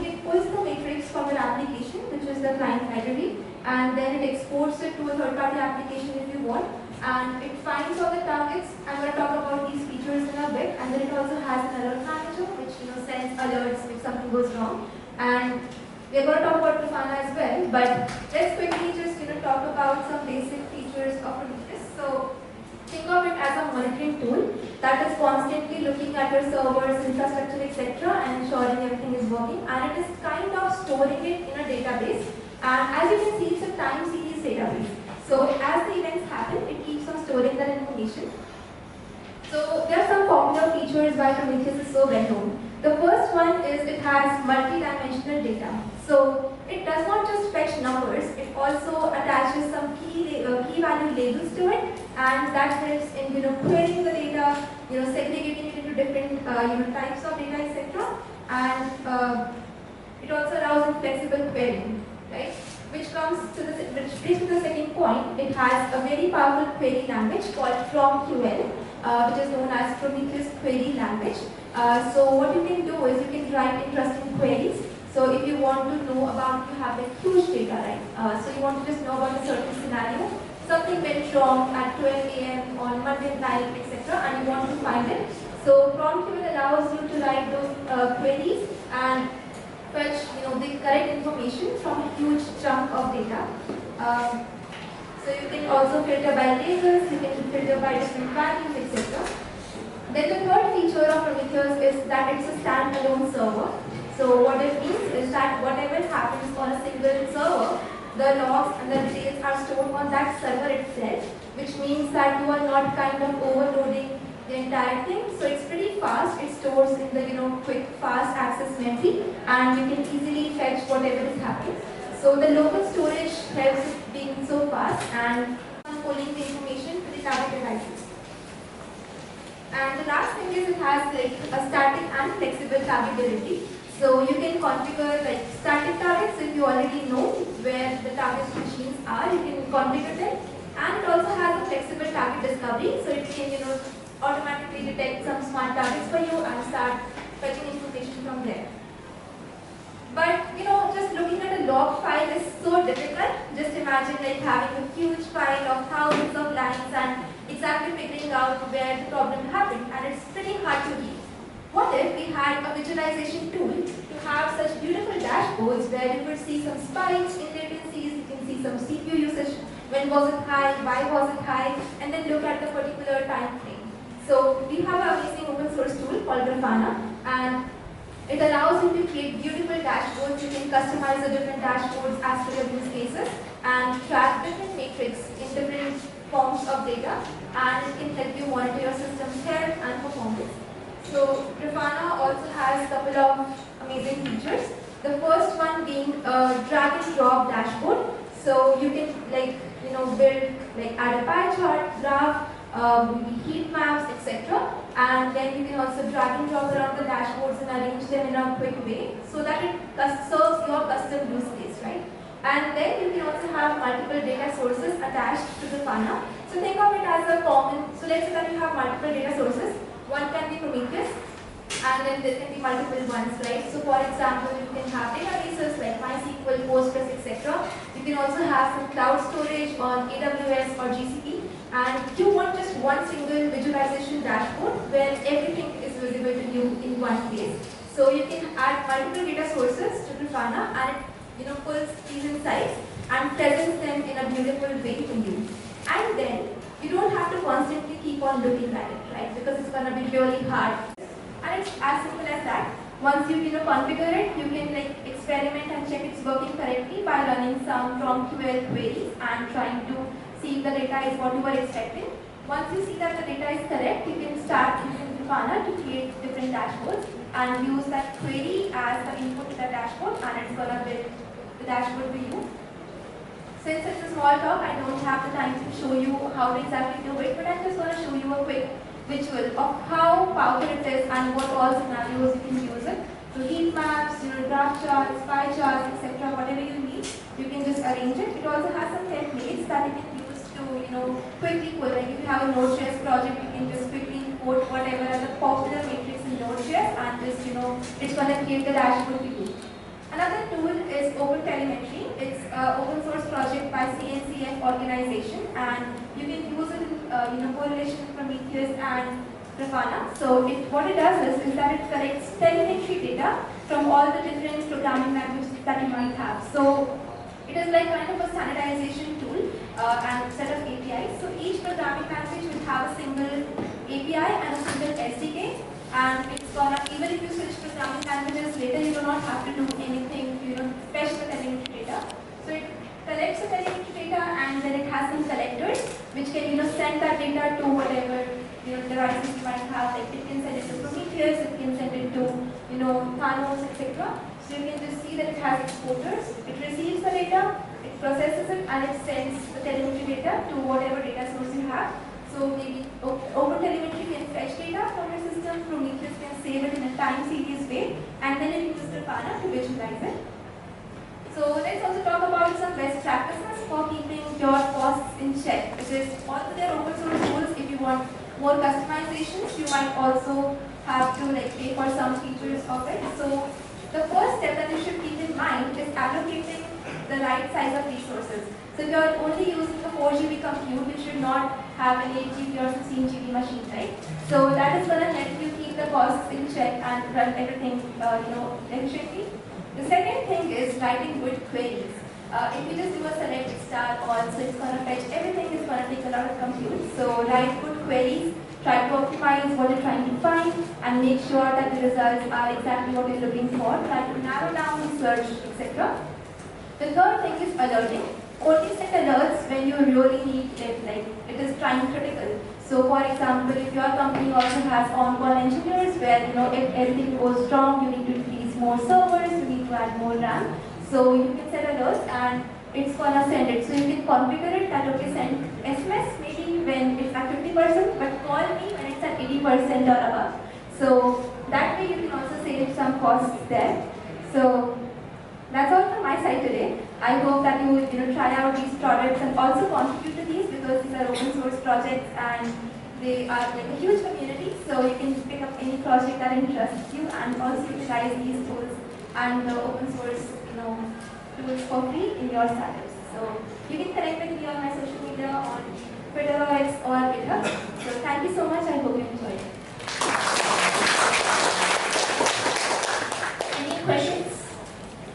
running, it pulls the matrix from an application, which is the client library, and then it exports it to a third-party application if you want, and it finds all the targets. I'm going to talk about these features in a bit, and then it also has an alert manager, which sends alerts if something goes wrong. And we're going to talk about Grafana as well, but let's quickly just talk about some basic features of Prometheus. So think of it as a monitoring tool that is constantly looking at your servers, infrastructure, etc., and ensuring everything is working. And it is kind of storing it in a database. And as you can see, it's a time series database. So as the events happen, it keeps on storing that information. So there are some popular features why Prometheus is so well known. The first one is it has multi-dimensional data. So it does not just fetch numbers, it also attaches some key value labels to it, and that helps in querying the data, segregating it into different types of data, etc. And it also allows in flexible querying, right? Which brings to the second point. It has a very powerful query language called PromQL, which is known as Prometheus Query Language. So what you can do is you can write interesting queries. So if you want to know about, you have like huge data, right? So you want to just know about a certain scenario, something went wrong at 12 a.m. on Monday night, etc., and you want to find it. So PromQL allows you to write those queries and fetch the correct information from a huge chunk of data. So you can also filter by labels, you can filter by different values, etc. Then the third feature of Prometheus is that it's a standalone server. So what it means is that whatever happens on a single server, the logs and the details are stored on that server itself, which means that you are not kind of overloading the entire thing. So it's pretty fast. It stores in the quick, fast access memory, and you can easily fetch whatever is happening. So the local storage helps it being so fast and pulling the information to the target devices. And the last thing is it has like a static and flexible targetability. So you can configure like static targets if you already know where the target machines are. You can configure them, and it also has a flexible target discovery. So it can automatically detect some smart targets for you and start fetching information from there. But just looking at a log file is so difficult. Just imagine like having a huge file of thousands of lines and exactly figuring out where the problem happened, and it's pretty hard to read. What if we had a visualization tool to have such beautiful dashboards where you could see some spikes in latencies, you can see some CPU usage, when was it high, why was it high, and then look at the particular time frame. So we have an amazing open source tool called Grafana, and it allows you to create beautiful dashboards. You can customize the different dashboards as per your use cases and track different metrics in different forms of data, and it can help you monitor your system's health and performance. So Grafana also has a couple of amazing features. The first one being a drag and drop dashboard. So you can build add a pie chart, graph, heat maps, etc. And then you can also drag and drop around the dashboards and arrange them in a quick way so that it serves your custom use case, right? And then you can also have multiple data sources attached to Grafana. So think of it as a common, so let's say that you have multiple data sources. One can be Prometheus, and then there can be multiple ones, right? So for example, you can have databases like MySQL, Postgres, etc. You can also have some cloud storage on AWS or GCP, and you want just one single visualization dashboard where everything is visible to you in one place. So you can add multiple data sources to Grafana, and it pulls these insights and presents them in a beautiful way to you. And then you don't have to constantly keep on looking at it, right? Because it's going to be really hard. And it's as simple as that. Once you configure it, you can experiment and check it's working correctly by running some PromQL queries and trying to see if the data is what you were expecting. Once you see that the data is correct, you can start using Grafana to create different dashboards and use that query as the input to the dashboard, and it's going to build the dashboard for you. Since it's a small talk, I don't have the time to show you how to exactly do it, but I'm just going to show you a quick visual of how powerful it is and what all scenarios you can use it. So heat maps, graph charts, pie charts, etc. Whatever you need, you can just arrange it. It also has some templates that you can use to quickly pull. Like if you have a Node.js project, you can just quickly import whatever are the popular metrics in Node.js and just it's going to create the dashboard for you. Open Telemetry. It's an open source project by CNCF organization, and you can use it in correlation with Prometheus and Grafana. So what it does is that it collects telemetry data from all the different programming languages that you might have. So it is like kind of a standardization tool and set of APIs. So each programming language will have a single API and a single SDK, and it's gonna, even if you switch programming languages later, you do not have to do anything, fetch the telemetry data. So it collects the telemetry data, and then it has some collectors which can send that data to whatever devices you might have. Like it can send it to Prometheus, it can send it to Thanos, etc. So you can just see that it has exporters. It receives the data, it processes it, and it sends the telemetry data to whatever data source you have. So maybe OpenTelemetry can fetch data from your system, Prometheus can save it in a time series way, and then it uses Grafana to visualize it. So let's also talk about some best practices for keeping your costs in check, which is also their open source tools. If you want more customizations, you might also have to pay for some features of it. So the first step that you should keep in mind is allocating the right size of resources. So if you are only using a 4 GB compute, you should not have an 8 GB or 16 GB machine, right? So that is going to help you keep the costs in check and run everything efficiently. The second thing is writing good queries. If you just do a select star all, so it's going to fetch everything, it's going to take a lot of compute. So write good queries, try to optimize what you're trying to find, and make sure that the results are exactly what you're looking for. Try to narrow down the search, etc. The third thing is alerting. Only send alerts when you really need it, like it is time critical. So for example, if your company also has on-call engineers where if everything goes wrong, you need to release more servers, you need to add more RAM. So you can set alerts and it's gonna send it. So you can configure it that okay, send SMS maybe when it's at 50%, but call me when it's at 80% or above. So that way you can also save some costs there. So that's all from my side today. I hope that you will try out these products and also contribute to these, because these are open source projects and they are like a huge community. So you can pick up any project that interests you and also utilize these tools and the open source tools for free in your startups. So you can connect with me on my social media on Twitter, X, or GitHub. So thank you so much. I hope you enjoyed it.